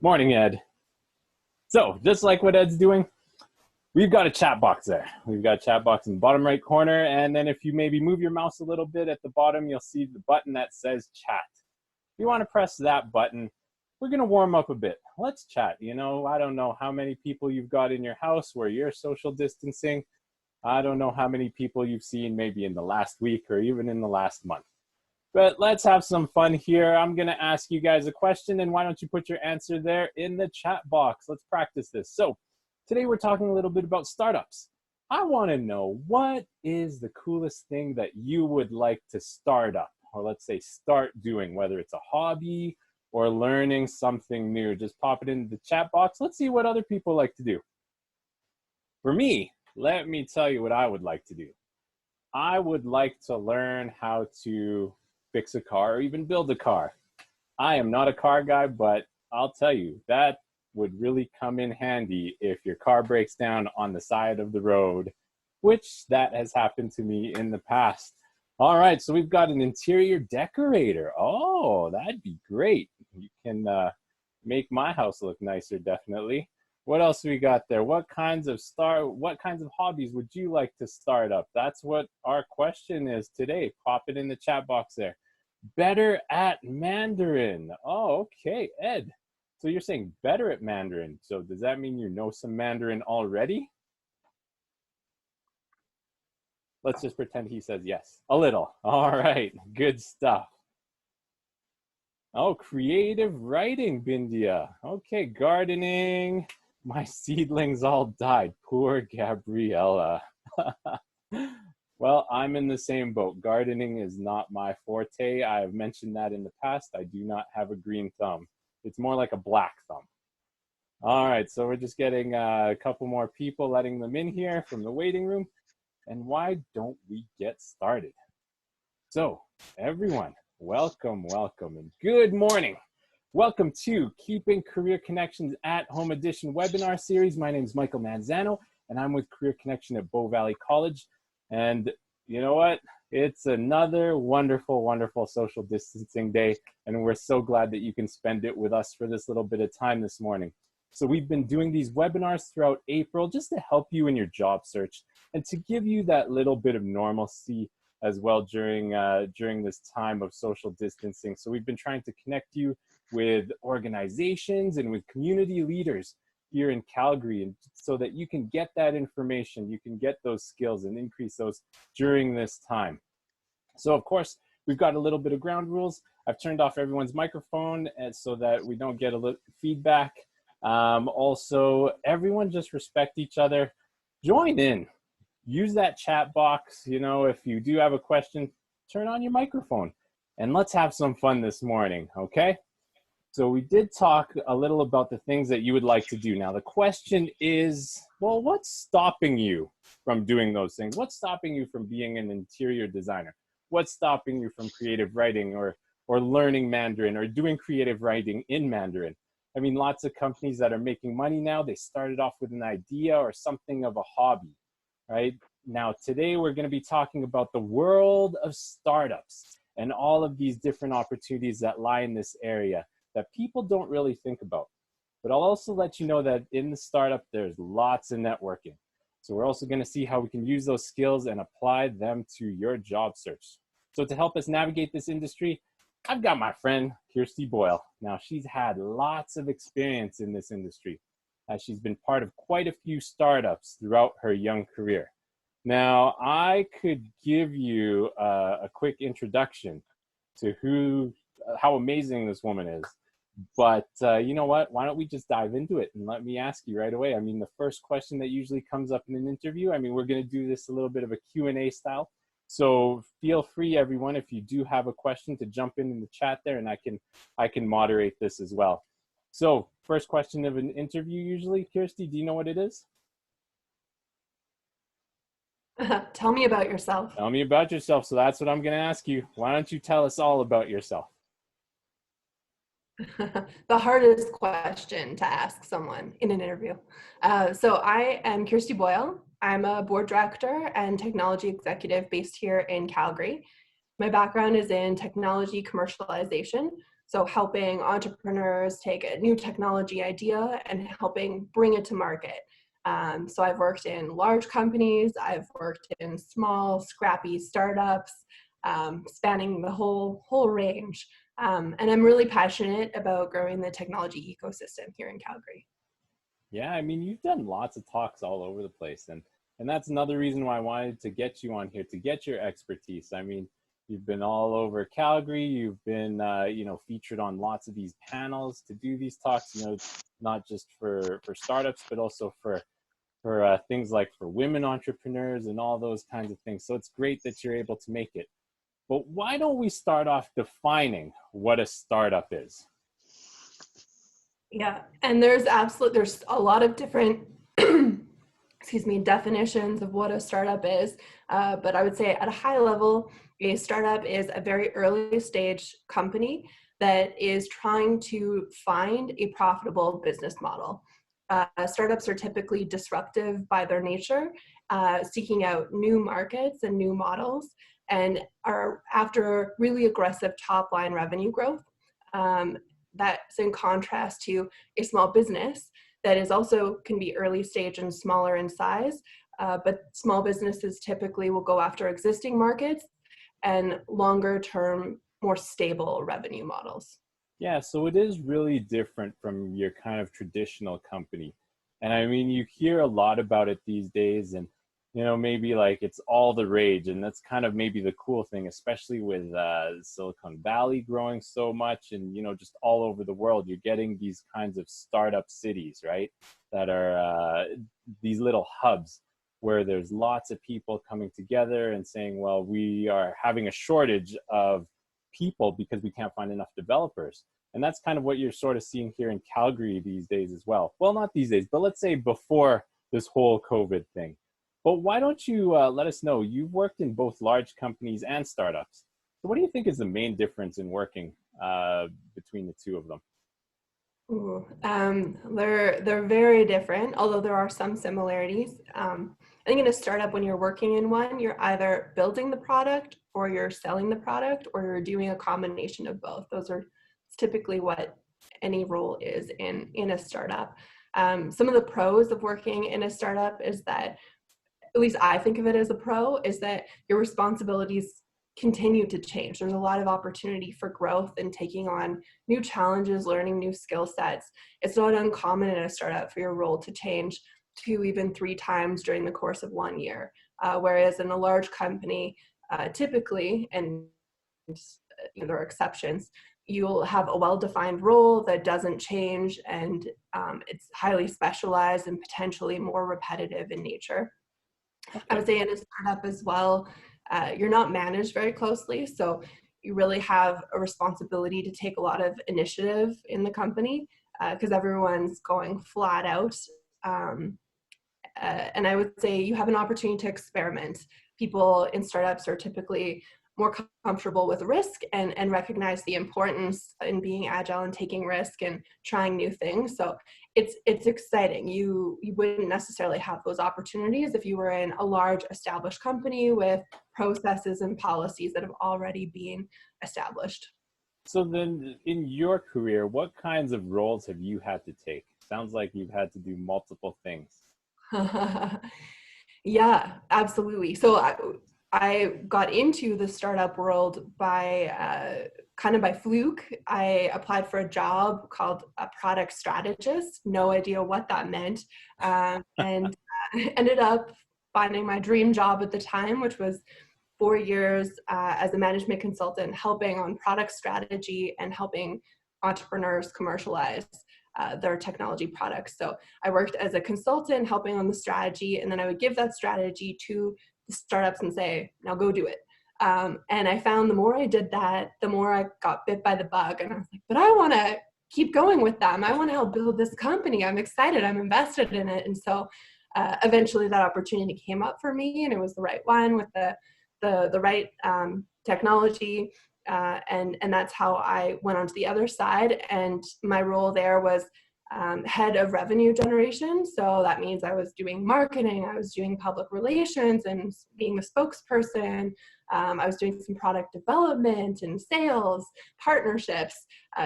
Morning, Ed. So, just like what Ed's doing, we've got a chat box there. We've got a chat box in the bottom right corner, and then if you maybe move your mouse a little bit at the bottom, you'll see the button that says chat. If you want to press that button, we're going to warm up a bit. Let's chat. I don't know how many people you've got in your house where you're social distancing. I don't know how many people you've seen maybe in the last week or even in the last month. But let's have some fun here. I'm going to ask you guys a question, and why don't you put your answer there in the chat box? Let's practice this. So today we're talking a little bit about startups. I want to know, what is the coolest thing that you would like to start up, or let's say start doing, whether it's a hobby or learning something new? Just pop it into the chat box. Let's see what other people like to do. For me, let me tell you what I would like to do. I would like to learn how to fix a car or even build a car. I am not a car guy, but I'll tell you, that would really come in handy if your car breaks down on the side of the road, which that has happened to me in the past. All right, so we've got an interior decorator. Oh, that'd be great. You can make my house look nicer, definitely. What else we got there? What kinds of hobbies would you like to start up? That's what our question is today. Pop it in the chat box there. Better at Mandarin. Oh, okay, Ed. So you're saying better at Mandarin. So does that mean you know some Mandarin already? Let's just pretend he says yes. A little. All right, good stuff. Oh, creative writing, Bindia. Okay, gardening. My seedlings all died. Poor Gabriella. Well, I'm in the same boat. Gardening is not my forte. I have mentioned that in the past. I do not have a green thumb. It's more like a black thumb. All right, so we're just getting a couple more people, letting them in here from the waiting room. And why don't we get started? So, everyone, welcome, and good morning. Welcome to Keeping Career Connections at Home Edition webinar series. My name is Michael Manzano, and I'm with Career Connection at Bow Valley College. And you know what? It's another wonderful, wonderful social distancing day, and we're so glad that you can spend it with us for this little bit of time this morning. So we've been doing these webinars throughout April just to help you in your job search and to give you that little bit of normalcy as well during this time of social distancing. So we've been trying to connect you with organizations and with community leaders here in Calgary, and so that you can get that information, you can get those skills and increase those during this time. So of course, we've got a little bit of ground rules. I've turned off everyone's microphone so that we don't get a little feedback. Also, everyone just respect each other. Join in. Use that chat box. If you do have a question, turn on your microphone. And let's have some fun this morning, okay? So we did talk a little about the things that you would like to do. Now the question is, well, what's stopping you from doing those things? What's stopping you from being an interior designer? What's stopping you from creative writing or learning Mandarin or doing creative writing in Mandarin? I mean, lots of companies that are making money now, they started off with an idea or something of a hobby, right? Now today we're going to be talking about the world of startups and all of these different opportunities that lie in this area that people don't really think about. But I'll also let you know that in the startup, there's lots of networking. So we're also gonna see how we can use those skills and apply them to your job search. So to help us navigate this industry, I've got my friend, Kirstie Boyle. Now she's had lots of experience in this industry, as she's been part of quite a few startups throughout her young career. Now, I could give you a quick introduction to how amazing this woman is. But you know what? Why don't we just dive into it, and let me ask you right away. I mean, the first question that usually comes up in an interview, I mean, we're going to do this a little bit of a Q&A style. So feel free, everyone, if you do have a question, to jump in the chat there, and I can moderate this as well. So first question of an interview usually, Kirstie, do you know what it is? Tell me about yourself. Tell me about yourself. So that's what I'm going to ask you. Why don't you tell us all about yourself? The hardest question to ask someone in an interview. So I am Kirstie Boyle. I'm a board director and technology executive based here in Calgary. My background is in technology commercialization. So helping entrepreneurs take a new technology idea and helping bring it to market. So I've worked in large companies, I've worked in small, scrappy startups, spanning the whole range. And I'm really passionate about growing the technology ecosystem here in Calgary. Yeah, I mean, you've done lots of talks all over the place, and that's another reason why I wanted to get you on here to get your expertise. I mean, you've been all over Calgary. You've been, featured on lots of these panels to do these talks. Not just for startups, but also for things like for women entrepreneurs and all those kinds of things. So it's great that you're able to make it. But why don't we start off defining what a startup is? Yeah, and there's a lot of different excuse me, definitions of what a startup is. But I would say at a high level, a startup is a very early stage company that is trying to find a profitable business model. Startups are typically disruptive by their nature, seeking out new markets and new models, and are after really aggressive top line revenue growth. Um, that's in contrast to a small business that is also can be early stage and smaller in size, but small businesses typically will go after existing markets and longer term, more stable revenue models. Yeah, so it is really different from your kind of traditional company. And I mean, you hear a lot about it these days, and maybe like it's all the rage, and that's kind of maybe the cool thing, especially with Silicon Valley growing so much, and just all over the world, you're getting these kinds of startup cities, right? That are these little hubs where there's lots of people coming together and saying, well, we are having a shortage of people because we can't find enough developers. And that's kind of what you're sort of seeing here in Calgary these days as well. Well, not these days, but let's say before this whole COVID thing. But why don't you let us know? You've worked in both large companies and startups. So what do you think is the main difference in working between the two of them? Ooh, they're very different, although there are some similarities. I think in a startup, when you're working in one, you're either building the product or you're selling the product or you're doing a combination of both. Those are typically what any role is in a startup. Some of the pros of working in a startup is that, at least I think of it as a pro, is that your responsibilities continue to change. There's a lot of opportunity for growth and taking on new challenges, learning new skill sets. It's not uncommon in a startup for your role to change 2, even 3 times during the course of 1 year. Whereas in a large company, typically, and there are exceptions, you'll have a well-defined role that doesn't change, and it's highly specialized and potentially more repetitive in nature. I would Okay. say in a startup as well, you're not managed very closely. So you really have a responsibility to take a lot of initiative in the company because everyone's going flat out. Um, and I would say you have an opportunity to experiment. People in startups are typically more comfortable with risk and recognize the importance in being agile and taking risk and trying new things. So it's exciting. You wouldn't necessarily have those opportunities if you were in a large established company with processes and policies that have already been established. So then in your career, what kinds of roles have you had to take? Sounds like you've had to do multiple things. Yeah, absolutely. So I got into the startup world by kind of by fluke. I applied for a job called a product strategist. No idea what that meant, and ended up finding my dream job at the time, which was 4 years as a management consultant, helping on product strategy and helping entrepreneurs commercialize their technology products. So I worked as a consultant helping on the strategy, and then I would give that strategy to the startups and say, now go do it. And I found the more I did that, the more I got bit by the bug. And I was like, but I want to keep going with them. I want to help build this company. I'm excited. I'm invested in it. And so eventually that opportunity came up for me, and it was the right one with the right technology. And that's how I went on to the other side. And my role there was head of revenue generation. So that means I was doing marketing, I was doing public relations and being the spokesperson. I was doing some product development and sales, partnerships.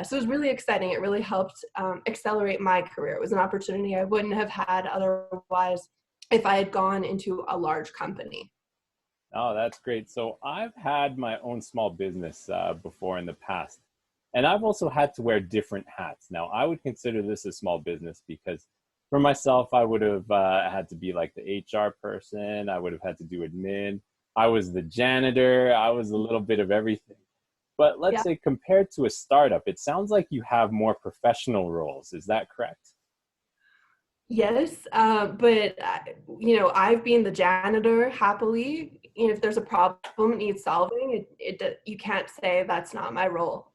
So it was really exciting. It really helped accelerate my career. It was an opportunity I wouldn't have had otherwise if I had gone into a large company. Oh, that's great. So I've had my own small business before in the past, and I've also had to wear different hats. Now, I would consider this a small business because for myself, I would have had to be like the HR person. I would have had to do admin. I was the janitor. I was a little bit of everything. But let's Yeah. say compared to a startup, it sounds like you have more professional roles. Is that correct? Yes, but I've been the janitor happily. If there's a problem that needs solving, you can't say that's not my role.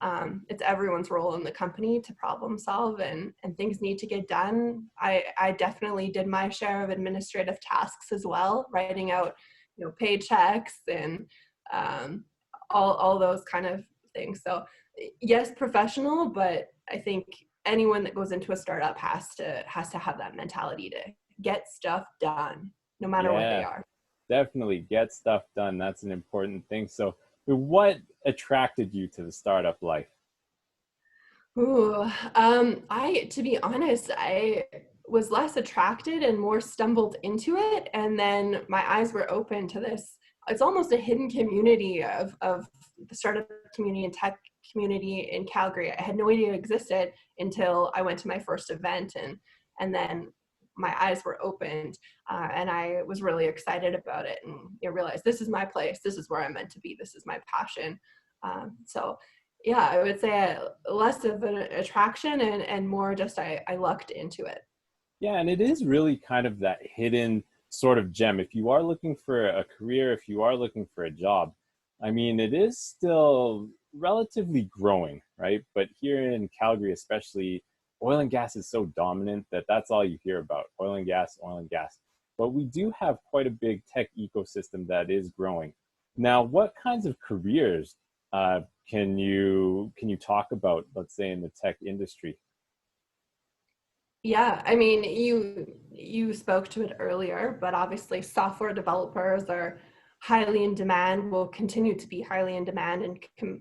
It's everyone's role in the company to problem solve, and things need to get done. I definitely did my share of administrative tasks as well, writing out, paychecks and all those kind of things. So yes, professional, but I think anyone that goes into a startup has to have that mentality to get stuff done, no matter what they Yeah, are. definitely get stuff done. That's an important thing. So, what attracted you to the startup life? Ooh, to be honest, I was less attracted and more stumbled into it, and then my eyes were open to this. It's almost a hidden community of the startup community and tech community in Calgary. I had no idea it existed until I went to my first event, and then my eyes were opened, and I was really excited about it, and I realized this is my place. This is where I'm meant to be. This is my passion. So yeah, I would say less of an attraction and more just I lucked into it. Yeah, and it is really kind of that hidden sort of gem. If you are looking for a career, if you are looking for a job, I mean, it is still relatively growing, right? But here in Calgary, especially, oil and gas is so dominant that that's all you hear about, oil and gas, oil and gas. But we do have quite a big tech ecosystem that is growing. Now, what kinds of careers can you talk about, let's say, in the tech industry? Yeah, I mean, you spoke to it earlier, but obviously software developers are highly in demand, will continue to be highly in demand, and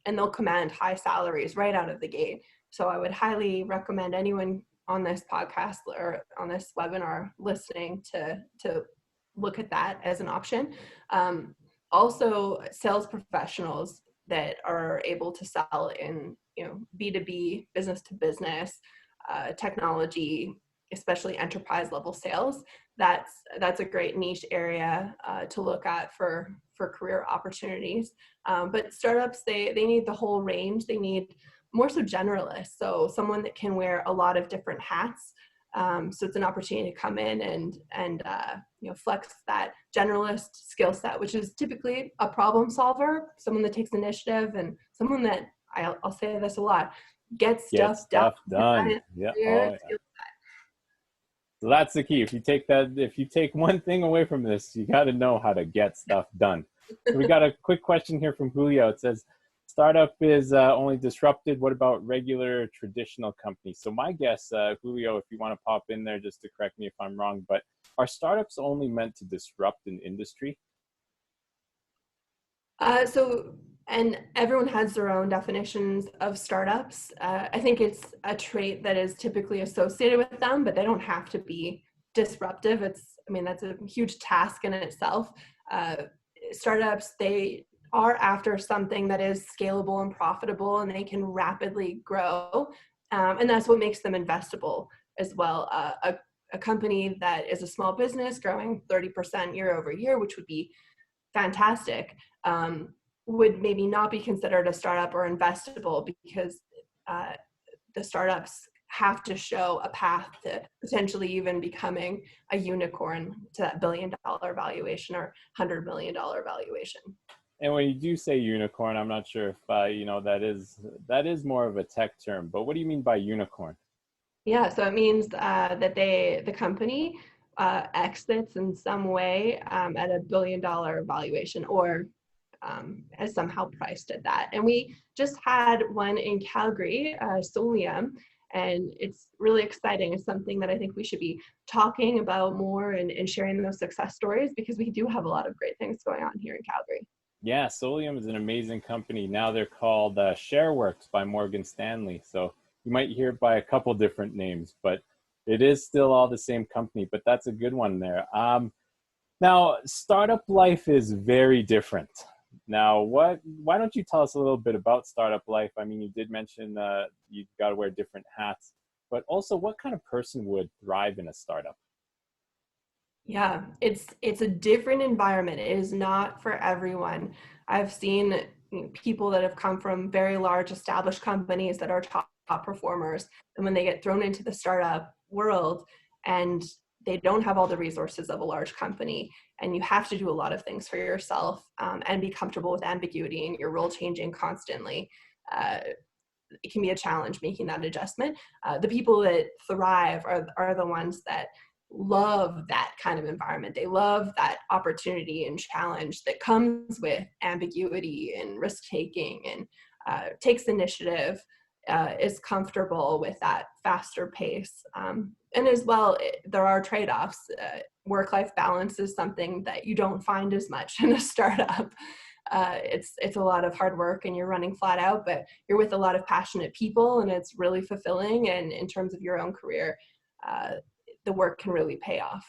they'll command high salaries right out of the gate. So I would highly recommend anyone on this podcast or on this webinar listening to look at that as an option. Um, Also, sales professionals that are able to sell in B2B, business to business, technology, especially enterprise level sales. That's a great niche area to look at for career opportunities. But startups, they need the whole range. They need more so generalists, so someone that can wear a lot of different hats. So it's an opportunity to come in and flex that generalist skill set, which is typically a problem solver, someone that takes initiative, and someone that I'll say this a lot, gets Get stuff done. stuff done. Yeah. Oh, yeah. So that's the key. If you take one thing away from this, you got to know how to get stuff done. So we got a quick question here from Julio. It says, startup is only disrupted. What about regular traditional companies? So my guess, Julio, if you want to pop in there just to correct me if I'm wrong, but are startups only meant to disrupt an industry? And everyone has their own definitions of startups. I think it's a trait that is typically associated with them, but they don't have to be disruptive. I mean, that's a huge task in itself. Uh, Startups, they are after something that is scalable and profitable, and they can rapidly grow. And that's what makes them investable as well. A company that is a small business growing 30% year over year, which would be fantastic, would maybe not be considered a startup or investable because uh, the startups have to show a path to potentially even becoming a unicorn to that $1 billion valuation or $100 million valuation. And when you do say unicorn, I'm not sure if that is more of a tech term. But what do you mean by unicorn? Yeah, so it means that the company exits in some way at $1 billion valuation, or as somehow priced at that. And we just had one in Calgary, Solium, And it's really exciting. It's something that I think we should be talking about more and sharing those success stories, because we do have a lot of great things going on here in Calgary. Yeah, Solium is an amazing company. Now they're called ShareWorks by Morgan Stanley. So you might hear it by a couple different names, but it is still all the same company. But that's a good one there. Now, startup life is very different. Now, why don't you tell us a little bit about startup life? I mean, you did mention you've got to wear different hats, but also what kind of person would thrive in a startup? Yeah, it's a different environment. It is not for everyone. I've seen people that have come from very large established companies that are top performers, and when they get thrown into the startup world and they don't have all the resources of a large company, and you have to do a lot of things for yourself, and be comfortable with ambiguity and your role changing constantly. Uh, it can be a challenge making that adjustment. The people that thrive are the ones that love that kind of environment. They love that opportunity and challenge that comes with ambiguity and risk taking, and takes initiative, is comfortable with that faster pace. And as well, there are trade-offs. Work-life balance is something that you don't find as much in a startup. It's a lot of hard work and you're running flat out, but you're with a lot of passionate people and it's really fulfilling. And in terms of your own career, uh, the work can really pay off.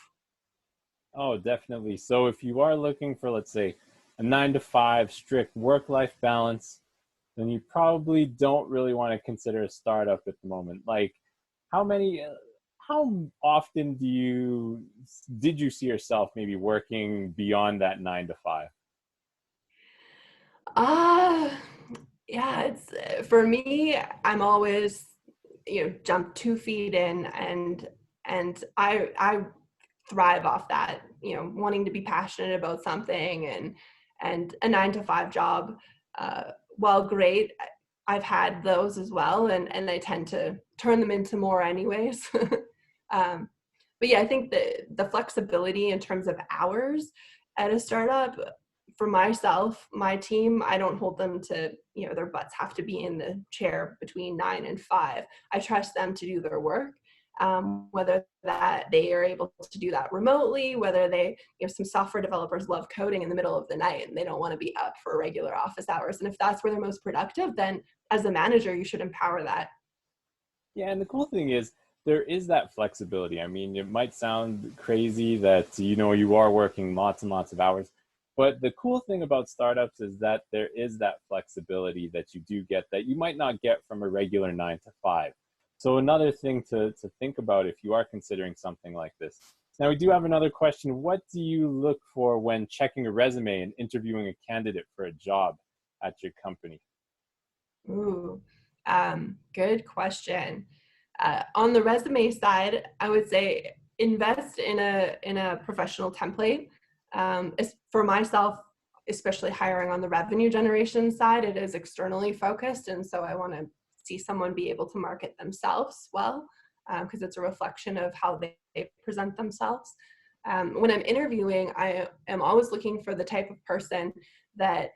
Oh, definitely. So if you are looking for, let's say, a 9 to 5 strict work-life balance, then you probably don't really want to consider a startup at the moment. Like, how many, how often did you see yourself maybe working beyond that 9 to 5? Uh, yeah, it's for me, I'm always, jump 2 feet in, and I thrive off that, wanting to be passionate about something, and a 9 to 5 job, while great, I've had those as well, and I tend to turn them into more anyways. um, but yeah, I think the flexibility in terms of hours at a startup, for myself, my team, I don't hold them to, their butts have to be in the chair between 9 and 5. I trust them to do their work, whether that they are able to do that remotely, whether they, some software developers love coding in the middle of the night and they don't want to be up for regular office hours. And if that's where they're most productive, then as a manager, you should empower that. Yeah, and the cool thing is there is that flexibility. I mean, it might sound crazy that you are working lots and lots of hours, but the cool thing about startups is that there is that flexibility that you do get that you might not get from a regular 9 to 5. So another thing to think about if you are considering something like this. Now we do have another question. What do you look for when checking a resume and interviewing a candidate for a job at your company? Ooh, good question. On the resume side, I would say invest in a professional template. For myself, especially hiring on the revenue generation side, it is externally focused, and so I want to see someone be able to market themselves well, because it's a reflection of how they present themselves. When I'm interviewing, I am always looking for the type of person that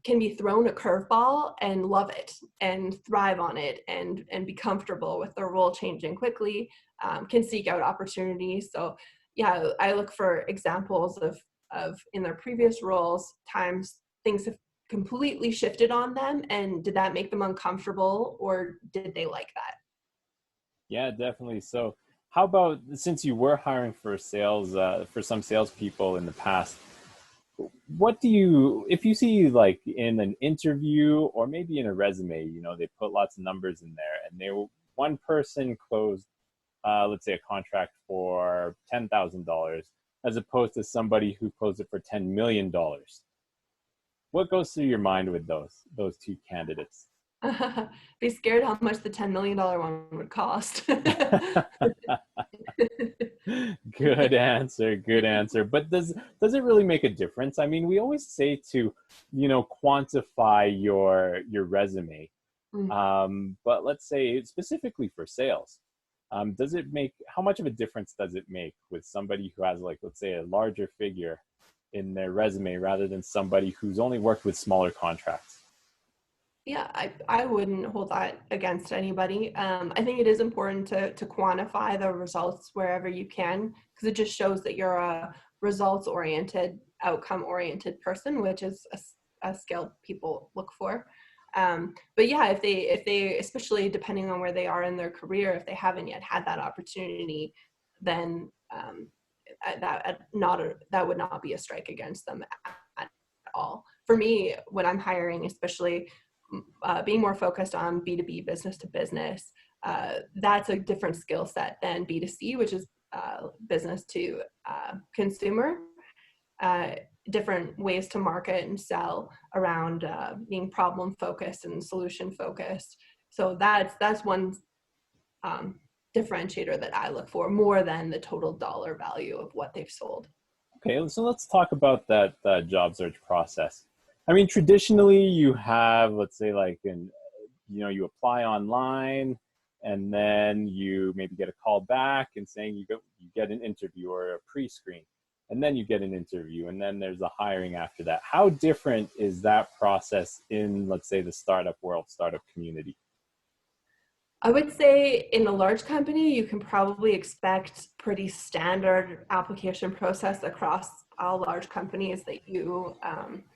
can be thrown a curveball and love it and thrive on it, and be comfortable with their role changing quickly, can seek out opportunities. So yeah, I look for examples of in their previous roles, times things have completely shifted on them, and did that make them uncomfortable or did they like that? Yeah, definitely. So, how about since you were hiring for sales, for some salespeople in the past, what do you, if you see like in an interview or maybe in a resume, they put lots of numbers in there, and one person closed, let's say, a contract for $10,000 as opposed to somebody who closed it for $10 million. What goes through your mind with those two candidates? Be scared how much the $10 million one would cost. Good answer, good answer. But does it really make a difference? I mean, we always say to, quantify your resume. Mm. But let's say specifically for sales, does it make, how much of a difference does it make with somebody who has, like, let's say, a larger figure in their resume rather than somebody who's only worked with smaller contracts? Yeah, I wouldn't hold that against anybody. I think it is important to quantify the results wherever you can, because it just shows that you're a results oriented, outcome oriented person, which is a skill people look for. But yeah, if they, especially depending on where they are in their career, if they haven't yet had that opportunity, then that would not be a strike against them at all. For me, when I'm hiring, especially being more focused on B2B, business to business, that's a different skill set than B2C, which is business to consumer. Uh, Different ways to market and sell around being problem focused and solution focused. So that's one um, differentiator that I look for more than the total dollar value of what they've sold. Okay, so let's talk about that job search process. I mean, traditionally, you have, let's say, like you apply online, and then you maybe get a call back and saying you get an interview or a pre-screen, and then you get an interview, and then there's a hiring after that. How different is that process in, let's say, the startup world, startup community? I would say in a large company, you can probably expect pretty standard application process across all large companies that you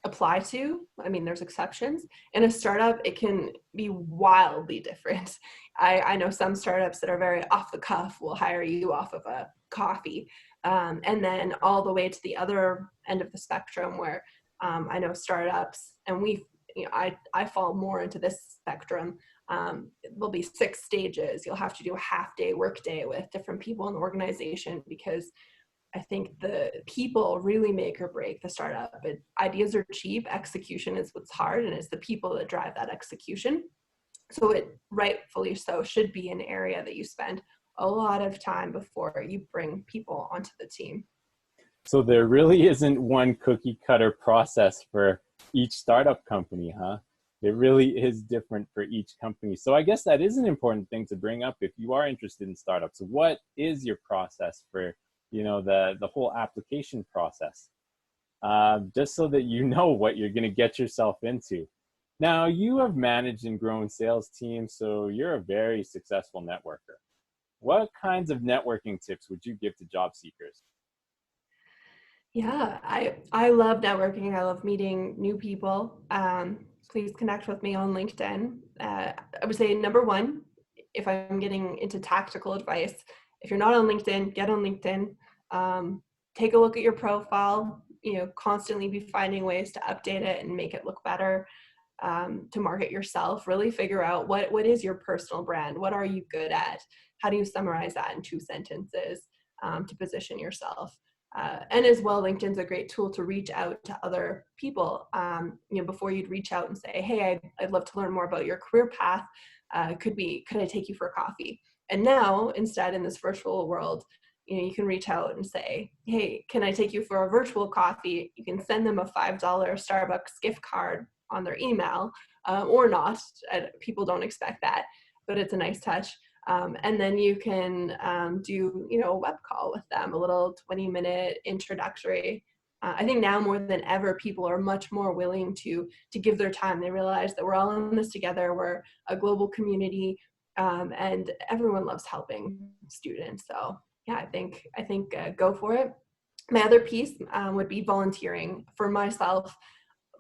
apply to. I mean, there's exceptions. In a startup, it can be wildly different. I know some startups that are very off the cuff will hire you off of a coffee. And then all the way to the other end of the spectrum where I know startups, and I fall more into this spectrum. There'll be 6 stages. You'll have to do a half day work day with different people in the organization, because I think the people really make or break the startup. But ideas are cheap, execution is what's hard, and it's the people that drive that execution. So it rightfully so should be an area that you spend a lot of time before you bring people onto the team. So there really isn't one cookie cutter process for each startup company, huh? It really is different for each company. So I guess that is an important thing to bring up if you are interested in startups. What is your process for, the whole application process? Just so that you know what you're going to get yourself into. Now, you have managed and grown sales teams, so you're a very successful networker. What kinds of networking tips would you give to job seekers? Yeah, I love networking. I love meeting new people. Please connect with me on LinkedIn. I would say number one, if I'm getting into tactical advice, if you're not on LinkedIn, get on LinkedIn. Take a look at your profile. Constantly be finding ways to update it and make it look better. To market yourself, really figure out what is your personal brand. What are you good at? How do you summarize that in 2 sentences to position yourself? And as well, LinkedIn's a great tool to reach out to other people. Before you'd reach out and say, "Hey, I'd love to learn more about your career path. Could I take you for a coffee?" And now, instead, in this virtual world, you can reach out and say, "Hey, can I take you for a virtual coffee?" You can send them a $5 Starbucks gift card on their email, or not. People don't expect that, but it's a nice touch. And then you can do, a web call with them, a little 20-minute introductory. I think now more than ever, people are much more willing to give their time. They realize that we're all in this together. We're a global community, and everyone loves helping students. So yeah, I think go for it. My other piece would be volunteering. For myself,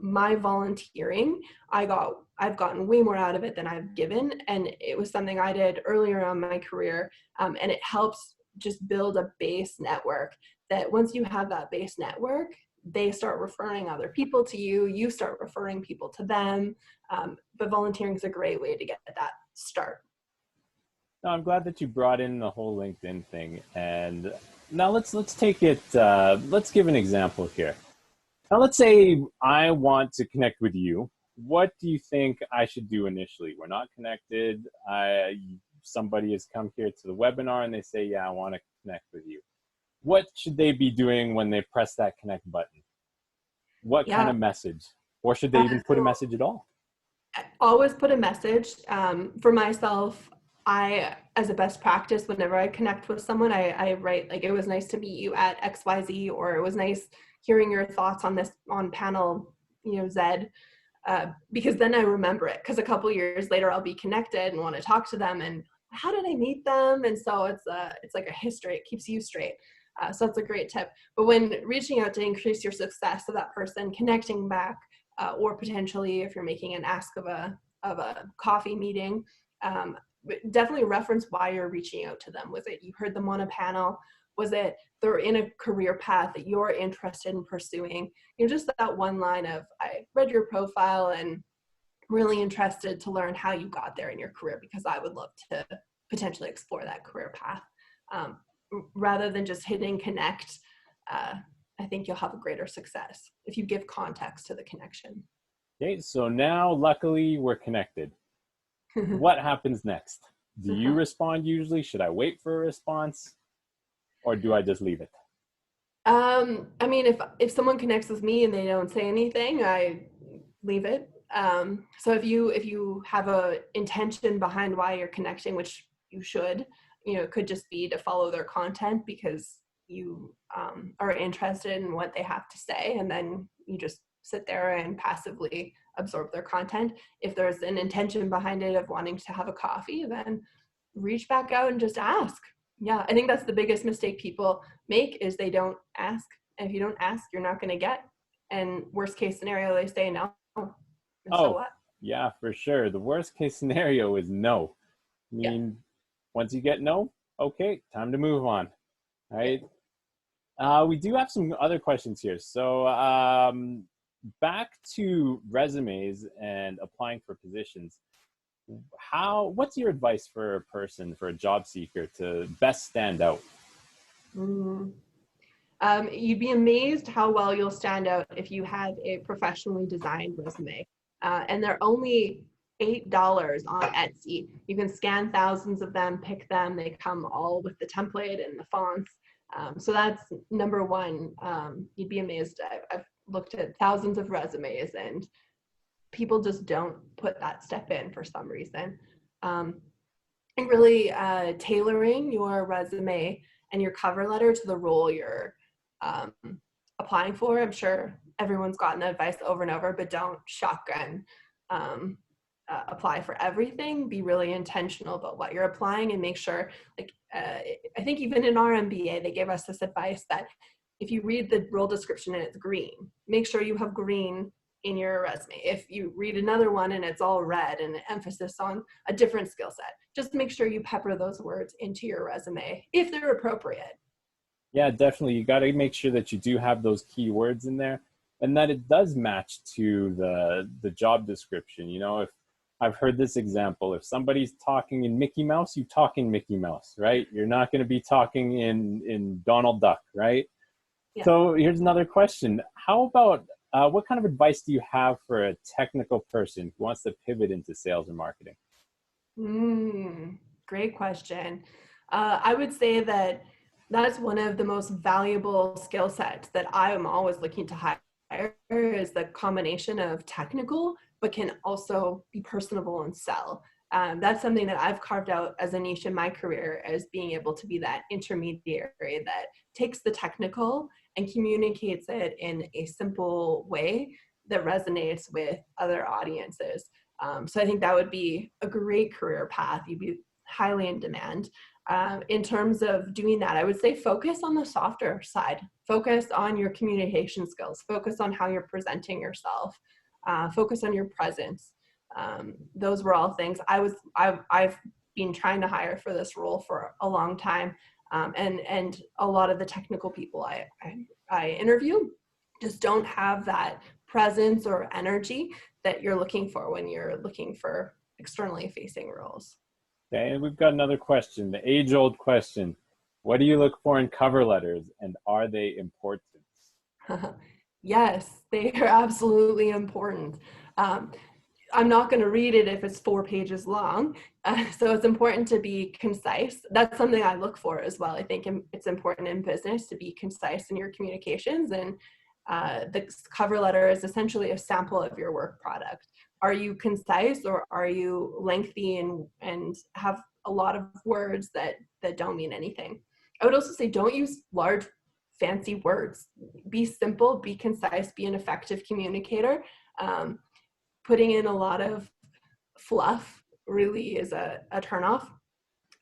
my volunteering, I've gotten way more out of it than I've given, and it was something I did earlier on in my career, and it helps just build a base network. That once you have that base network, they start referring other people to you. You start referring people to them. But volunteering is a great way to get that start. No, I'm glad that you brought in the whole LinkedIn thing. And now let's take it. Let's give an example here. Now, let's say I want to connect with you. What do you think I should do initially? We're not connected. Somebody has come here to the webinar and they say, "Yeah, I want to connect with you." What should they be doing when they press that connect button? What kind Yeah. of message? Or should they even put a So message at all? always put a message. For myself, as a best practice, whenever I connect with someone, I write like, "It was nice to meet you at XYZ," or "It was nice hearing your thoughts on this on panel, Z." because then I remember it, because a couple years later I'll be connected and want to talk to them, and how did I meet them? And so it's like a history. It keeps you straight. So that's a great tip. But when reaching out to increase your success of that person, connecting back, or potentially if you're making an ask of a coffee meeting, definitely reference why you're reaching out to them. Was it you heard them on a panel? Was it they're in a career path that you're interested in pursuing? Just that one line of, I read your profile and really interested to learn how you got there in your career, because I would love to potentially explore that career path. Rather than just hitting connect, I think you'll have a greater success if you give context to the connection. Okay, so now luckily we're connected. What happens next? Do you respond usually? Should I wait for a response? Or do I just leave it? I mean, if someone connects with me and they don't say anything, I leave it. So if you have a intention behind why you're connecting, which you should, it could just be to follow their content because you are interested in what they have to say, and then you just sit there and passively absorb their content. If there's an intention behind it of wanting to have a coffee, then reach back out and just ask. Yeah, I think that's the biggest mistake people make, is they don't ask. And if you don't ask, you're not going to get. And worst case scenario, they say no. And so what? Yeah, for sure. The worst case scenario is no. I mean, once you get no, okay, time to move on. Right? We do have some other questions here. So back to resumes and applying for positions. What's your advice for a person, for a job seeker, to best stand out? You'd be amazed how well you'll stand out if you have a professionally designed resume. And they're only $8 on Etsy. You can scan thousands of them, pick them. They come all with the template and the fonts. So that's number one. You'd be amazed. I've looked at thousands of resumes, and people just don't put that step in for some reason. And really tailoring your resume and your cover letter to the role you're applying for. I'm sure everyone's gotten that advice over and over, but don't shotgun apply for everything. Be really intentional about what you're applying, and make sure, like I think even in our MBA, they gave us this advice that if you read the role description and it's green, make sure you have green in your resume. If you read another one and it's all red and an emphasis on a different skill set, just make sure you pepper those words into your resume if they're appropriate. Yeah, definitely. You got to make sure that you do have those keywords in there, and that it does match to the job description. If I've heard this example, if somebody's talking in Mickey Mouse, you talk in Mickey Mouse, right? You're not going to be talking in Donald Duck, right? Yeah. So here's another question. How about what kind of advice do you have for a technical person who wants to pivot into sales or marketing? Great question. I would say that's one of the most valuable skill sets that I am always looking to hire, is the combination of technical, but can also be personable and sell. That's something that I've carved out as a niche in my career, as being able to be that intermediary that takes the technical and communicates it in a simple way that resonates with other audiences. So I think that would be a great career path. You'd be highly in demand. In terms of doing that, I would say focus on the softer side. Focus on your communication skills. Focus on how you're presenting yourself. Focus on your presence. Those were all things I've been trying to hire for this role for a long time. And a lot of the technical people I interview just don't have that presence or energy that you're looking for when you're looking for externally facing roles. Okay, and we've got another question, the age-old question. What do you look for in cover letters, and are they important? Yes, they are absolutely important. I'm not going to read it if it's 4 pages long. So it's important to be concise. That's something I look for as well. I think it's important in business to be concise in your communications, and the cover letter is essentially a sample of your work product. Are you concise, or are you lengthy and have a lot of words that don't mean anything? I would also say don't use large, fancy words. Be simple, be concise, be an effective communicator. putting in a lot of fluff really is a turnoff.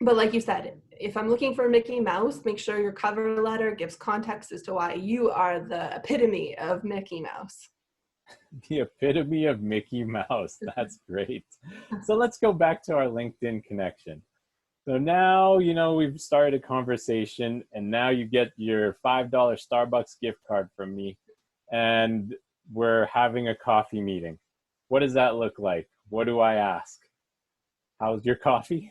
But like you said, if I'm looking for Mickey Mouse, make sure your cover letter gives context as to why you are the epitome of Mickey Mouse. The epitome of Mickey Mouse. That's great. So let's go back to our LinkedIn connection. So now, we've started a conversation, and now you get your $5 Starbucks gift card from me, and we're having a coffee meeting. What does that look like? What do I ask? How's your coffee?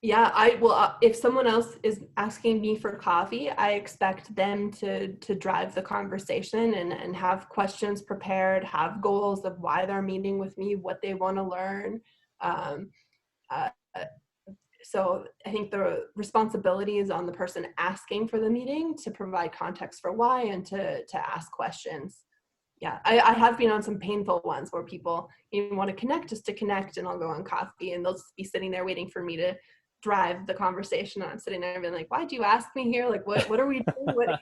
Yeah, I will. If someone else is asking me for coffee, I expect them to drive the conversation and have questions prepared, have goals of why they're meeting with me, what they want to learn. Um, uh, so I think the responsibility is on the person asking for the meeting to provide context for why and to ask questions. Yeah, I have been on some painful ones where people even want to connect just to connect, and I'll go on coffee and they'll just be sitting there waiting for me to drive the conversation. And I'm sitting there being like, why'd you ask me here? Like, what are we doing? What?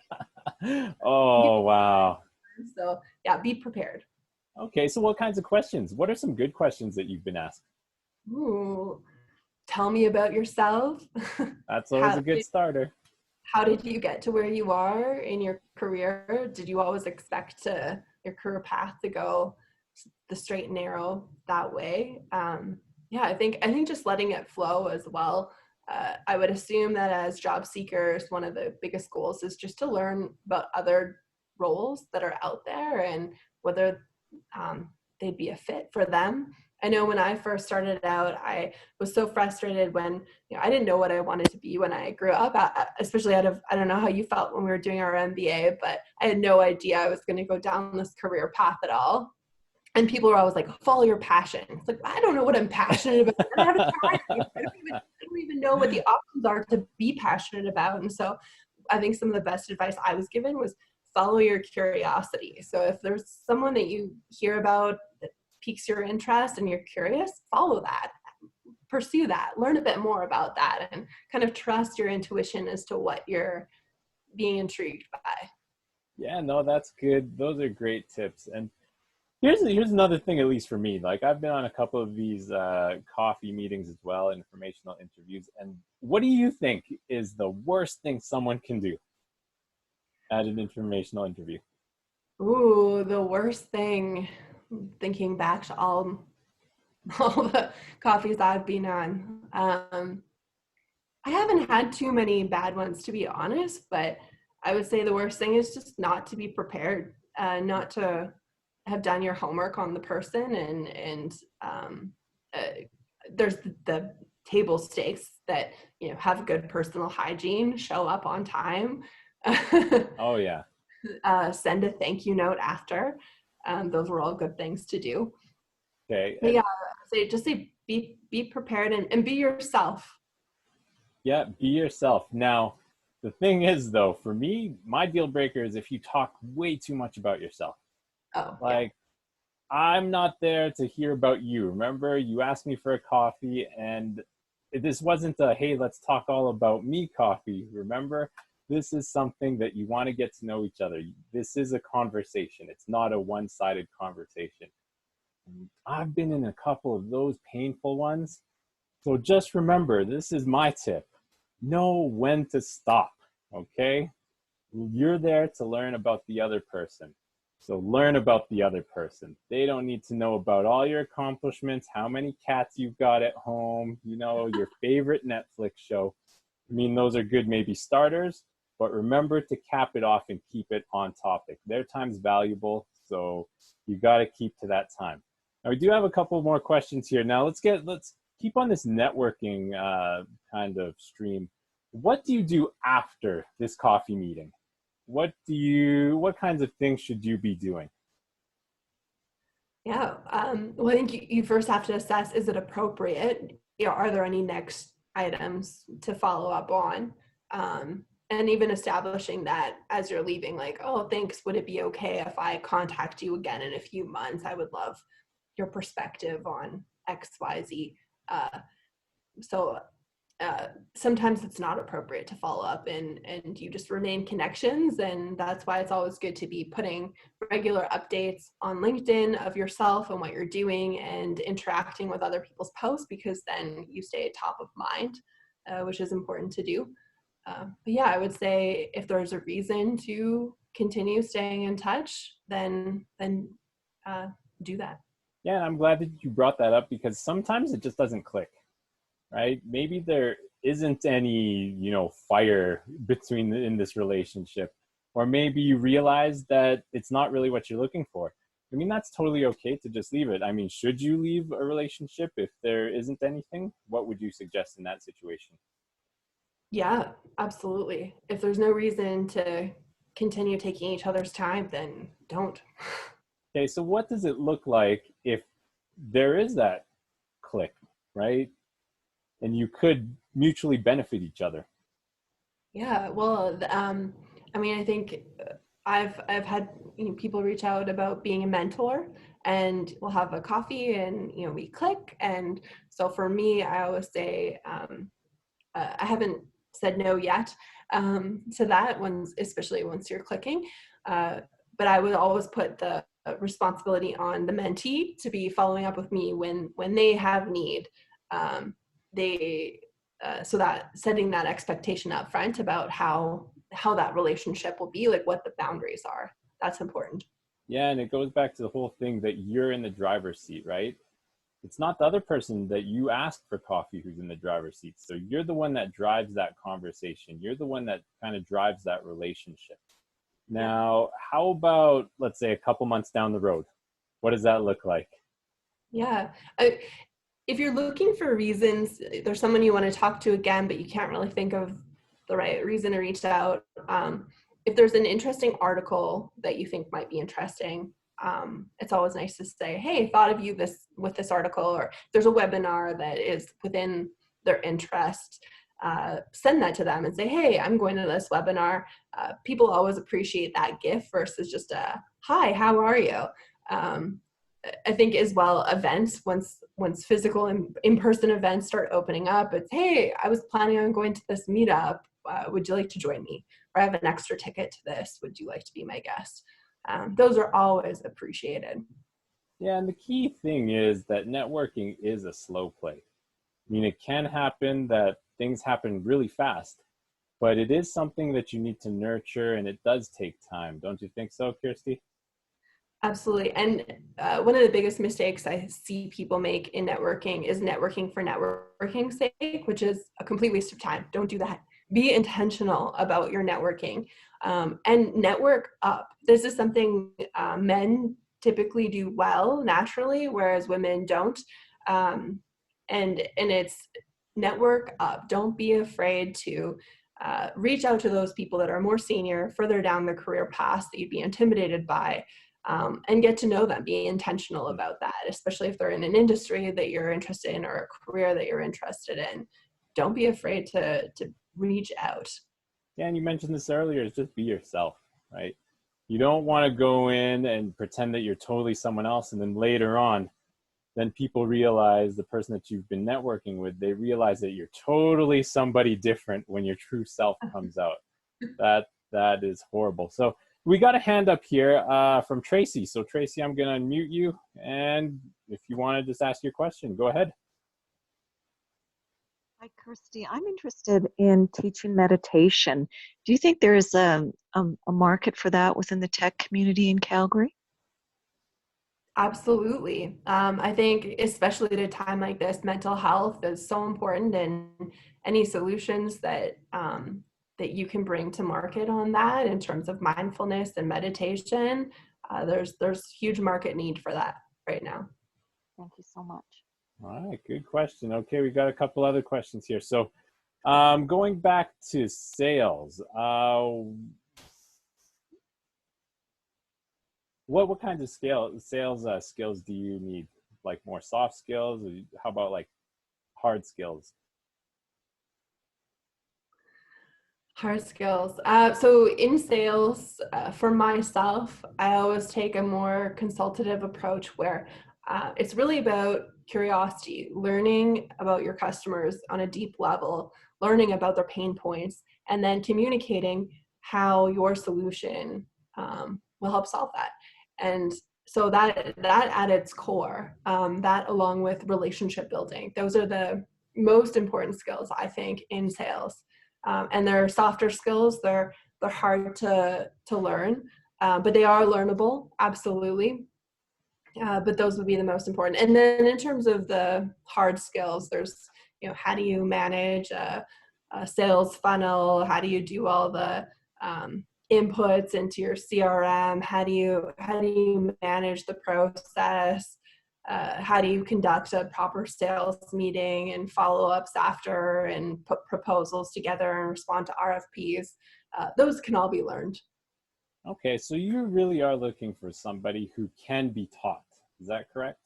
Oh, wow. So yeah, be prepared. Okay, so what kinds of questions? What are some good questions that you've been asked? Ooh, tell me about yourself. That's always how, a good starter. how did you get to where you are in your career? Did you always expect your career path to go the straight and narrow that way? Yeah, I think just letting it flow as well. I would assume that as job seekers, one of the biggest goals is just to learn about other roles that are out there and whether they'd be a fit for them. I know when I first started out, I was so frustrated when I didn't know what I wanted to be when I grew up, especially out of, I don't know how you felt when we were doing our MBA, but I had no idea I was going to go down this career path at all. And people were always like, follow your passion. It's like, I don't know what I'm passionate about. I haven't tried it. I don't even know what the options are to be passionate about. And so I think some of the best advice I was given was follow your curiosity. So if there's someone that you hear about that piques your interest and you're curious, follow that, pursue that, learn a bit more about that, and kind of trust your intuition as to what you're being intrigued by. Yeah, no, that's good. Those are great tips. And here's another thing, at least for me. Like, I've been on a couple of these coffee meetings as well, informational interviews. And what do you think is the worst thing someone can do at an informational interview? Ooh, the worst thing, thinking back to all the coffees I've been on. I haven't had too many bad ones, to be honest, but I would say the worst thing is just not to be prepared, not to have done your homework on the person, and uh, there's the table stakes that have good personal hygiene, show up on time, Oh, yeah. send a thank you note after. Those were all good things to do. Okay. But yeah, just say be prepared and be yourself. Yeah, be yourself. Now, the thing is, though, for me, my deal breaker is if you talk way too much about yourself. Oh yeah. Like, I'm not there to hear about you. Remember, you asked me for a coffee, and this wasn't a, hey, let's talk all about me coffee. Remember, this is something that you want to get to know each other. This is a conversation. It's not a one-sided conversation. I've been in a couple of those painful ones. So just remember, this is my tip. Know when to stop, okay? You're there to learn about the other person. So learn about the other person. They don't need to know about all your accomplishments, how many cats you've got at home, your favorite Netflix show. I mean, those are good maybe starters, but remember to cap it off and keep it on topic. Their time's valuable, so you got to keep to that time. Now, we do have a couple more questions here. Now, let's keep on this networking kind of stream. What do you do after this coffee meeting? What kinds of things should you be doing? Yeah. Well, I think you first have to assess, is it appropriate? Are there any next items to follow up on? And even establishing that as you're leaving, like, oh, thanks. Would it be okay if I contact you again in a few months? I would love your perspective on X, Y, Z. So sometimes it's not appropriate to follow up, and you just remain connections. And that's why it's always good to be putting regular updates on LinkedIn of yourself and what you're doing and interacting with other people's posts, because then you stay top of mind, which is important to do. But yeah, I would say if there's a reason to continue staying in touch, then do that. Yeah, I'm glad that you brought that up because sometimes it just doesn't click, right? Maybe there isn't any, fire in this relationship, or maybe you realize that it's not really what you're looking for. I mean, that's totally okay to just leave it. I mean, should you leave a relationship if there isn't anything? What would you suggest in that situation? Yeah, absolutely. If there's no reason to continue taking each other's time, then don't. Okay, so what does it look like if there is that click, right? And you could mutually benefit each other. Yeah, well, I mean, I think I've had people reach out about being a mentor, and we'll have a coffee, and we click. And so for me, I always say I haven't said no yet to that one, especially once you're clicking. Uh, but I would always put the responsibility on the mentee to be following up with me when they have need. They So that setting that expectation up front about how that relationship will be, like what the boundaries are. That's important. Yeah, and it goes back to the whole thing that you're in the driver's seat, right? It's not the other person that you ask for coffee who's in the driver's seat. So you're the one that drives that conversation. You're the one that kind of drives that relationship. Yeah. Now, how about, let's say, a couple months down the road? What does that look like? Yeah. If you're looking for reasons, there's someone you want to talk to again, but you can't really think of the right reason to reach out. If there's an interesting article that you think might be interesting, it's always nice to say, hey, thought of you with this article, or there's a webinar that is within their interest. Send that to them and say, hey, I'm going to this webinar. People always appreciate that gift versus just a, hi, how are you? I think as well, events, once physical and in-person events start opening up, it's, hey, I was planning on going to this meetup. Would you like to join me? Or I have an extra ticket to this. Would you like to be my guest? Those are always appreciated. Yeah, and the key thing is that networking is a slow play. I mean, it can happen that things happen really fast, but it is something that you need to nurture, and it does take time. Don't you think so, Kirstie? Absolutely. And one of the biggest mistakes I see people make in networking is networking for networking's sake, which is a complete waste of time. Don't do that. Be intentional about your networking, and network up. This is something men typically do well naturally, whereas women don't. And it's network up. Don't be afraid to reach out to those people that are more senior, further down the career path that you'd be intimidated by. And get to know them. Be intentional about that, especially if they're in an industry that you're interested in or a career that you're interested in. Don't be afraid to reach out. Yeah, and you mentioned this earlier, is just be yourself, right? You don't want to go in and pretend that you're totally someone else, and then later on, then people realize, the person that you've been networking with, they realize that you're totally somebody different when your true self comes out. That is horrible. So we got a hand up here from Tracy. So Tracy, I'm going to unmute you, and if you want to just ask your question, go ahead. Hi, Kirstie. I'm interested in teaching meditation. Do you think there is a market for that within the tech community in Calgary? Absolutely. I think especially at a time like this, mental health is so important, and any solutions that that you can bring to market on that in terms of mindfulness and meditation, there's huge market need for that right now. Thank you so much. All right, good question. Okay, we got a couple other questions here. So going back to sales, what kinds of sales skills do you need? Like more soft skills? Or how about like hard skills? Hard skills. So in sales, for myself, I always take a more consultative approach where it's really about curiosity, learning about your customers on a deep level, learning about their pain points, and then communicating how your solution will help solve that. And so that at its core, that along with relationship building, those are the most important skills, I think, in sales. And they're softer skills. They're hard to learn, but they are learnable, absolutely. But those would be the most important. And then in terms of the hard skills, there's, how do you manage a sales funnel? How do you do all the inputs into your CRM? How do you manage the process? How do you conduct a proper sales meeting and follow-ups after, and put proposals together and respond to RFPs? Those can all be learned. Okay, so you really are looking for somebody who can be taught. Is that correct?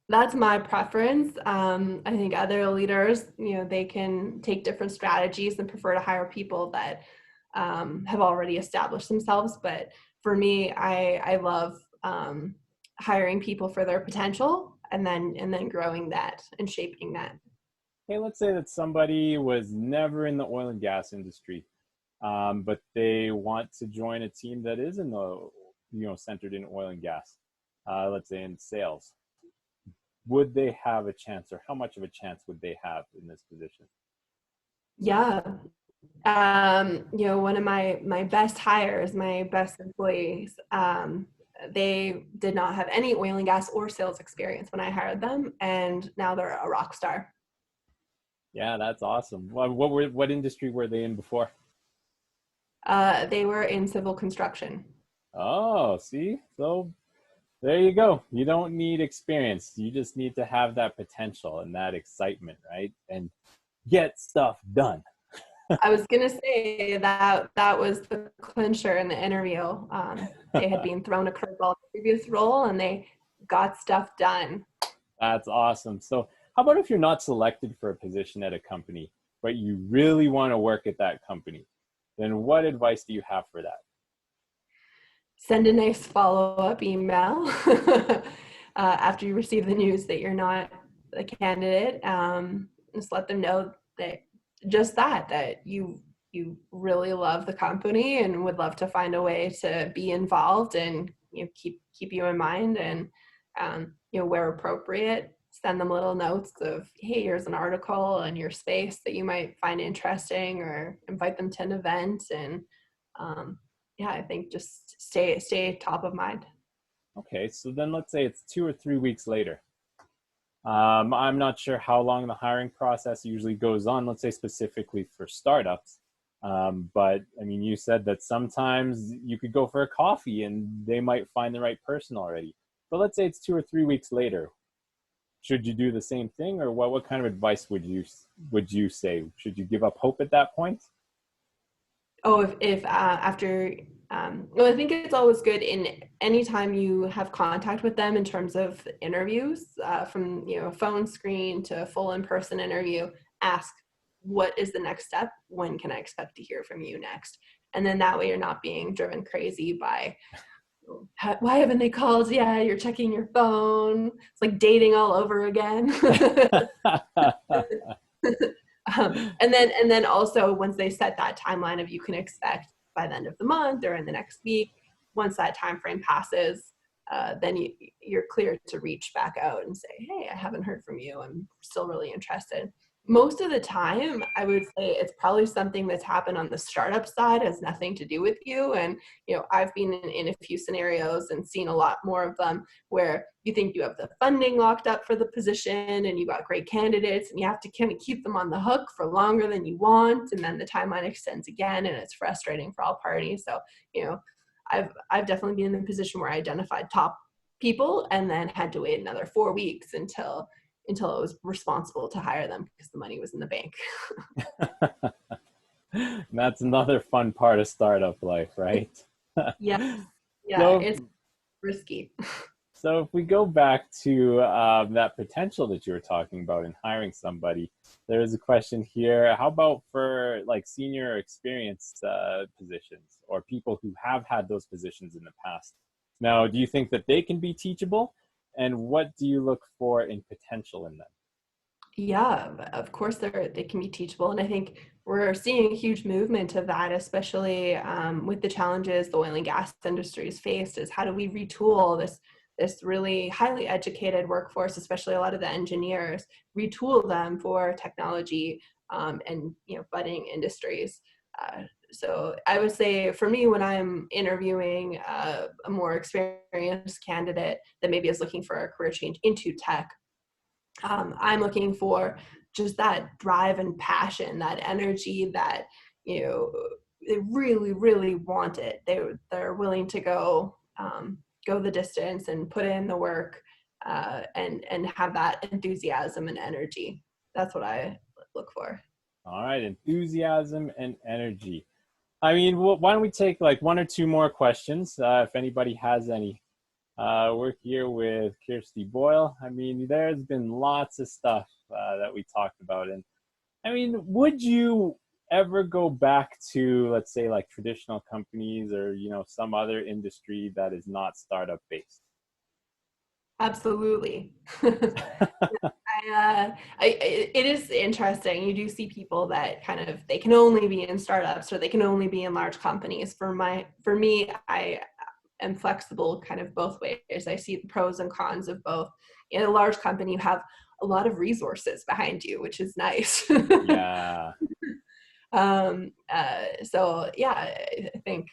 That's my preference. I think other leaders, they can take different strategies and prefer to hire people that have already established themselves. But for me, I love hiring people for their potential and then growing that and shaping that. Okay, let's say that somebody was never in the oil and gas industry, but they want to join a team that is in the, centered in oil and gas, let's say in sales. Would they have a chance, or how much of a chance would they have in this position? Yeah. One of my best hires, my best employees, they did not have any oil and gas or sales experience when I hired them, and now they're a rock star. Yeah, that's awesome. What industry were they in before? They were in civil construction. Oh, see? So there you go. You don't need experience. You just need to have that potential and that excitement, right? And get stuff done. I was going to say that was the clincher in the interview. They had been thrown a curveball in the previous role and they got stuff done. That's awesome. So how about if you're not selected for a position at a company, but you really want to work at that company? Then what advice do you have for that? Send a nice follow-up email after you receive the news that you're not the candidate. Just let them know that that you really love the company and would love to find a way to be involved and keep you in mind, and where appropriate, send them little notes of, hey, here's an article in your space that you might find interesting, or invite them to an event. And I think just stay top of mind. Okay, so then let's say it's 2 or 3 weeks later. I'm not sure how long the hiring process usually goes on, let's say specifically for startups. But I mean, you said that sometimes you could go for a coffee and they might find the right person already. But let's say it's 2 or 3 weeks later. Should you do the same thing, or what kind of advice would you say? Should you give up hope at that point? Oh, if after, well, I think it's always good in anytime you have contact with them in terms of interviews, from a phone screen to a full in-person interview, ask, what is the next step? When can I expect to hear from you next? And then that way you're not being driven crazy by, why haven't they called? Yeah, you're checking your phone. It's like dating all over again. And then also, once they set that timeline of you can expect by the end of the month or in the next week, once that time frame passes, then you're clear to reach back out and say, hey, I haven't heard from you. I'm still really interested. Most of the time, I would say it's probably something that's happened on the startup side, has nothing to do with you. And, I've been in a few scenarios and seen a lot more of them where you think you have the funding locked up for the position and you got great candidates and you have to kind of keep them on the hook for longer than you want. And then the timeline extends again and it's frustrating for all parties. So, I've definitely been in the position where I identified top people and then had to wait another 4 weeks until it was responsible to hire them because the money was in the bank. That's another fun part of startup life, right? Yeah, So, it's risky. so if we go back to that potential that you were talking about in hiring somebody, there's a question here. How about for like senior or experienced positions, or people who have had those positions in the past? Now, do you think that they can be teachable? and what do you look for in potential in them? Yeah, of course they can be teachable, and I think we're seeing a huge movement of that, especially with the challenges the oil and gas industry has faced. Is how do we retool this really highly educated workforce, especially a lot of the engineers, retool them for technology and budding industries. So I would say for me, when I'm interviewing a more experienced candidate that maybe is looking for a career change into tech, I'm looking for just that drive and passion, that energy that, they really, really want it. They're willing to go the distance and put in the work, and have that enthusiasm and energy. That's what I look for. All right, enthusiasm and energy. I mean, why don't we take like one or two more questions, if anybody has any. We're here with Kirstie Boyle. I mean, there's been lots of stuff that we talked about. And I mean, would you ever go back to, let's say, like traditional companies or, some other industry that is not startup based? Absolutely. It is interesting. You do see people that they can only be in startups or they can only be in large companies. For me, I am flexible kind of both ways. I see the pros and cons of both. In a large company, you have a lot of resources behind you, which is nice. Yeah. So yeah, I think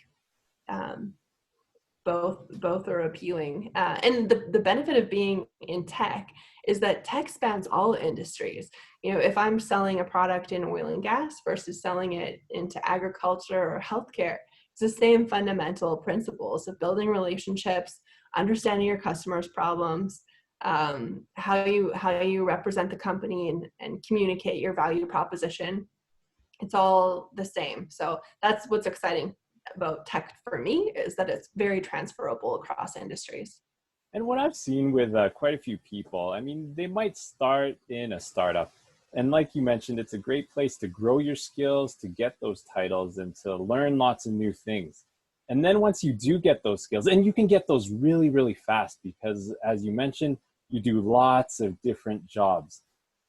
both are appealing. And the benefit of being in tech is that tech spans all industries. If I'm selling a product in oil and gas versus selling it into agriculture or healthcare, it's the same fundamental principles of building relationships, understanding your customers' problems, how you represent the company and communicate your value proposition. It's all the same. So that's what's exciting about tech for me, is that it's very transferable across industries. And what I've seen with quite a few people, I mean, they might start in a startup. And like you mentioned, it's a great place to grow your skills, to get those titles, and to learn lots of new things. And then once you do get those skills, and you can get those really, really fast because, as you mentioned, you do lots of different jobs.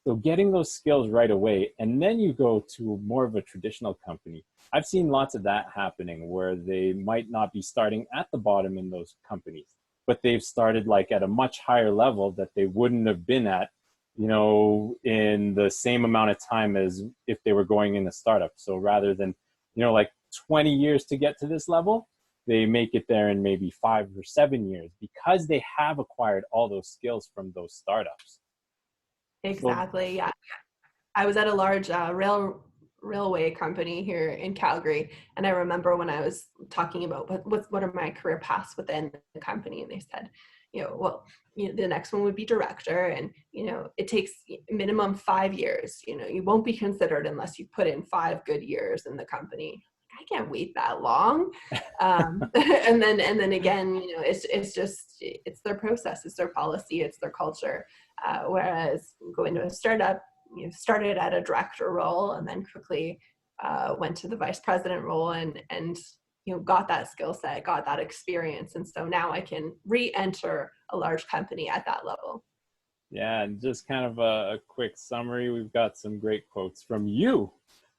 So getting those skills right away, and then you go to more of a traditional company. I've seen lots of that happening where they might not be starting at the bottom in those companies, but they've started like at a much higher level that they wouldn't have been at, in the same amount of time as if they were going in a startup. So rather than, like 20 years to get to this level, they make it there in maybe 5 or 7 years because they have acquired all those skills from those startups. Exactly. Yeah. I was at a large railway company here in Calgary, and I remember when I was talking about what are my career paths within the company, and they said, the next one would be director, and it takes minimum 5 years. You won't be considered unless you put in 5 good years in the company. I can't wait that long. And then again, it's their process, it's their policy, it's their culture. Whereas going to a startup, started at a director role and then quickly went to the vice president role and got that skill set, got that experience. And so now I can re-enter a large company at that level. Yeah, and just kind of a quick summary, we've got some great quotes from you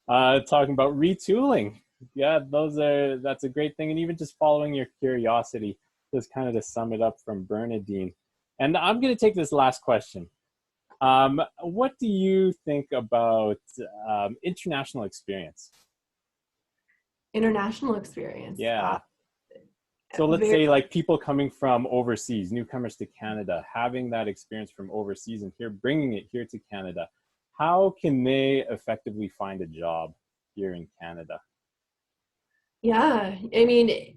talking about retooling. Yeah, that's a great thing. And even just following your curiosity, just kind of to sum it up from Bernadine. And I'm going to take this last question. What do you think about international experience? International experience. Yeah. So let's say like people coming from overseas, newcomers to Canada, having that experience from overseas and here, bringing it here to Canada. How can they effectively find a job here in Canada? Yeah, I mean,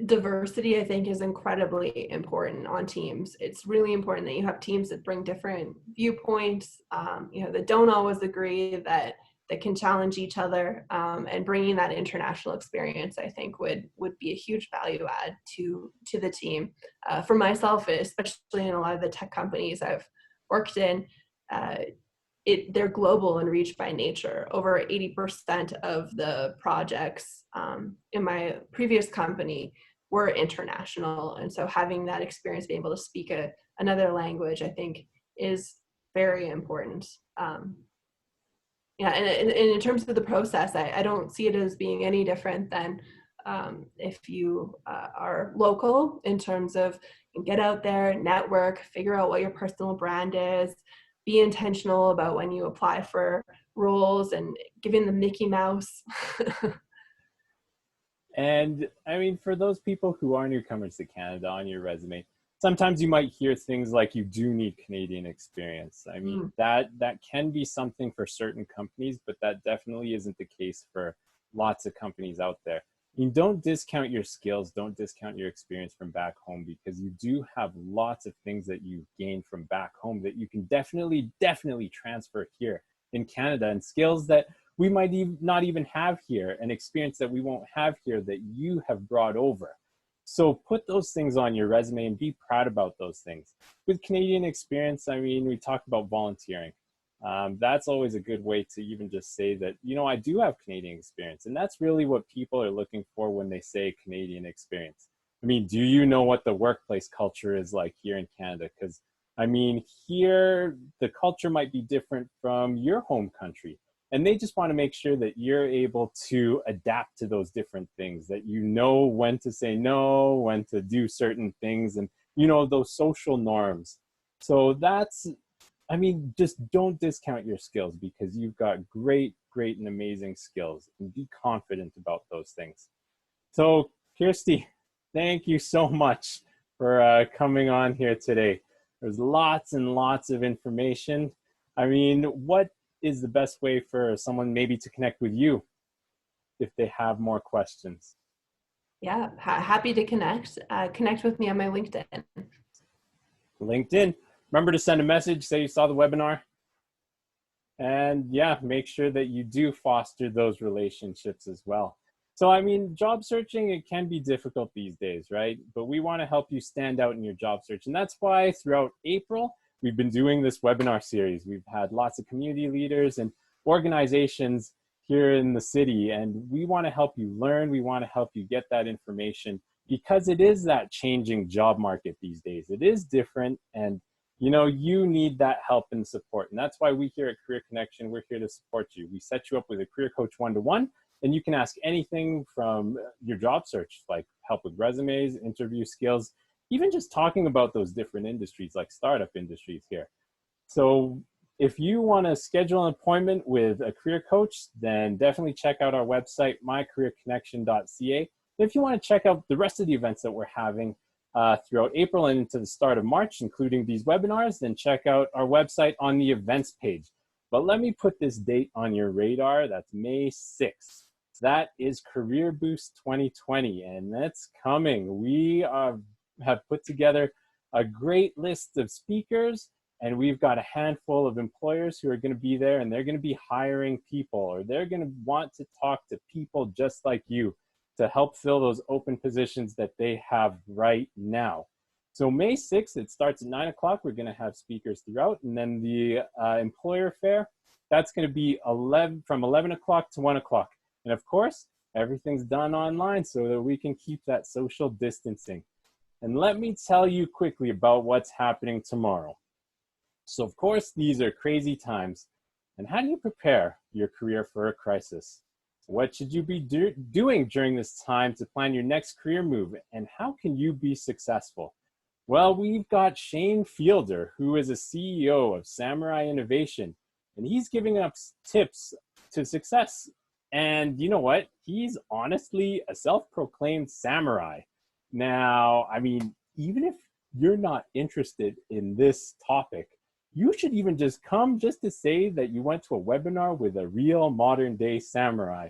diversity, I think, is incredibly important on teams. It's really important that you have teams that bring different viewpoints, that don't always agree, that can challenge each other, and bringing that international experience, I think, would be a huge value add to the team. For myself, especially in a lot of the tech companies I've worked in, they're global and reached by nature. Over 80% of the projects in my previous company we're international. And so having that experience, being able to speak another language, I think is very important. Yeah, and in terms of the process, I don't see it as being any different than if you are local, in terms of get out there, network, figure out what your personal brand is, be intentional about when you apply for roles and giving the Mickey Mouse. And I mean, for those people who are newcomers to Canada on your resume, sometimes you might hear things like you do need Canadian experience. I mean, that can be something for certain companies, but that definitely isn't the case for lots of companies out there. I mean, don't discount your skills, don't discount your experience from back home, because you do have lots of things that you've gained from back home that you can definitely transfer here in Canada, and skills that we might not even have here, an experience that we won't have here that you have brought over. So put those things on your resume and be proud about those things. With Canadian experience, I mean, we talked about volunteering. That's always a good way to even just say that, you know, I do have Canadian experience. And that's really what people are looking for when they say Canadian experience. I mean, do you know what the workplace culture is like here in Canada? Because, I mean, here, the culture might be different from your home country. And they just want to make sure that you're able to adapt to those different things, that you know when to say no, when to do certain things, and, you know, those social norms. So that's, I mean, just don't discount your skills, because you've got great and amazing skills, and be confident about those things. So, Kirstie, thank you so much for coming on here today. There's lots and lots of information. I mean, what is the best way for someone maybe to connect with you if they have more questions? Yeah, happy to connect. Connect with me on my LinkedIn. LinkedIn. Remember to send a message, say you saw the webinar. And yeah, make sure that you do foster those relationships as well. So, I mean, job searching, it can be difficult these days, right? But we want to help you stand out in your job search. And that's why throughout April, we've been doing this webinar series. We've had lots of community leaders and organizations here in the city, and we want to help you learn. We want to help you get that information, because it is that changing job market these days. It is different, and you know, you need that help and support. And that's why we here at Career Connection, we're here to support you. We set you up with a career coach one-to-one, and you can ask anything from your job search, like help with resumes, interview skills, even just talking about those different industries, like startup industries here. So if you want to schedule an appointment with a career coach, then definitely check out our website, mycareerconnection.ca. If you want to check out the rest of the events that we're having throughout April and into the start of March, including these webinars, then check out our website on the events page. But let me put this date on your radar. That's May 6th. That is Career Boost 2020, and that's coming. We have put together a great list of speakers, and we've got a handful of employers who are going to be there, and they're going to be hiring people, or they're going to want to talk to people just like you to help fill those open positions that they have right now. So May 6th, it starts at 9 o'clock. We're going to have speakers throughout, and then the employer fair, that's going to be from 11 o'clock to 1 o'clock. And of course, everything's done online so that we can keep that social distancing. And let me tell you quickly about what's happening tomorrow. So of course, these are crazy times. And how do you prepare your career for a crisis? What should you be doing during this time to plan your next career move? And how can you be successful? Well, we've got Shane Fielder, who is a CEO of Samurai Innovation, and he's giving us tips to success. And you know what? He's honestly a self-proclaimed samurai. Now, I mean, even if you're not interested in this topic, you should even just come just to say that you went to a webinar with a real modern day samurai.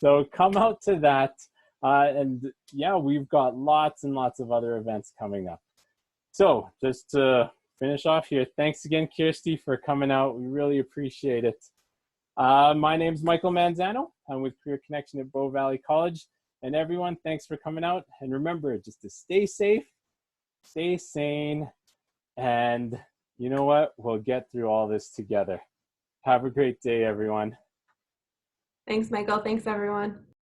So come out to that. And yeah, we've got lots and lots of other events coming up. So just to finish off here, thanks again, Kirstie, for coming out. We really appreciate it. My name's Michael Manzano. I'm with Career Connection at Bow Valley College. And everyone, thanks for coming out. And remember, just to stay safe, stay sane, and you know what? We'll get through all this together. Have a great day, everyone. Thanks, Michael. Thanks, everyone.